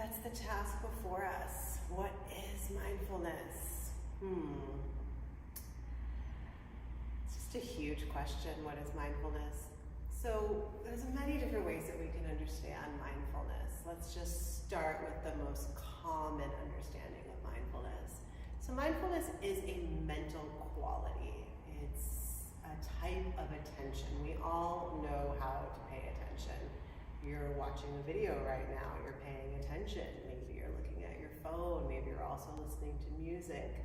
That's the task before us. What is mindfulness? It's just a huge question. What is mindfulness? So there's many different ways that we can understand mindfulness. Let's just start with the most common understanding of mindfulness. So mindfulness is a mental quality. It's a type of attention. We all know how to pay attention. You're watching a video right now, you're paying attention. Maybe you're looking at your phone, maybe you're also listening to music.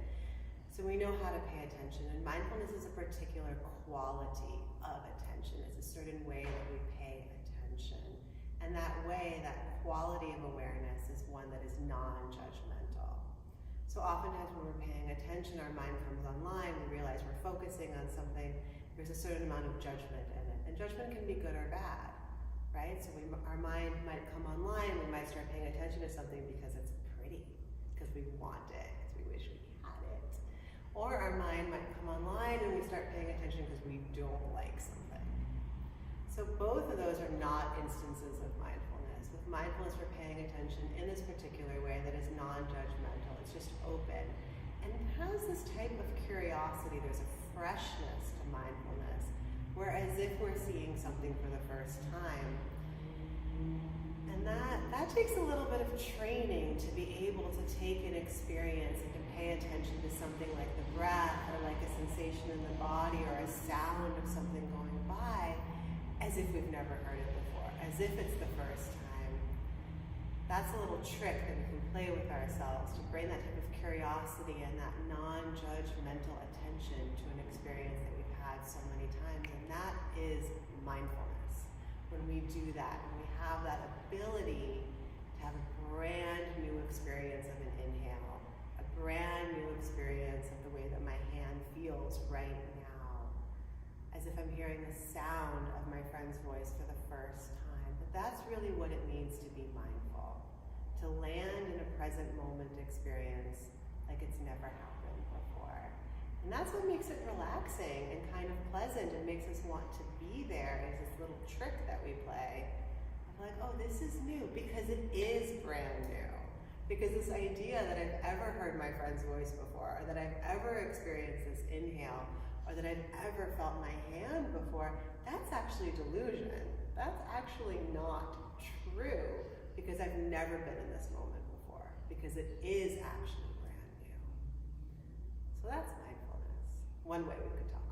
So we know how to pay attention, and mindfulness is a particular quality of attention. It's a certain way that we pay attention. And that way, that quality of awareness is one that is non-judgmental. So oftentimes when we're paying attention, our mind comes online, we realize we're focusing on something, there's a certain amount of judgment in it. And judgment can be good or bad. Right? So our mind might come online, we might start paying attention to something because it's pretty, because we want it, because we wish we had it. Or our mind might come online and we start paying attention because we don't like something. So both of those are not instances of mindfulness. With mindfulness, we're paying attention in this particular way that is non-judgmental, it's just open. And it has this type of curiosity, there's a freshness to mindfulness. Whereas if we're seeing something for the first time, and that takes a little bit of training to be able to take an experience and to pay attention to something like the breath or like a sensation in the body or a sound of something going by as if we've never heard it before, as if it's the first time. That's a little trick that we can play with ourselves to bring that type of curiosity and that non-judgmental attention to an experience that we've had so many times, and that is mindfulness. When we do that, when we have that ability to have a brand new experience of an inhale, a brand new experience of the way that my hand feels right now, as if I'm hearing the sound of my friend's voice for the first time. But that's really what it means to be mindful, to land in a present moment experience like it's never happened before. And that's what makes it relaxing and kind of pleasant and makes us want to be there, is this little trick that we play. I'm like, oh, this is new, because it is brand new. Because this idea that I've ever heard my friend's voice before, or that I've ever experienced this inhale, or that I've ever felt my hand before, that's actually delusion. That's actually not true, because I've never been in this moment before, because it is actually brand new. So that's mindfulness. One way we could talk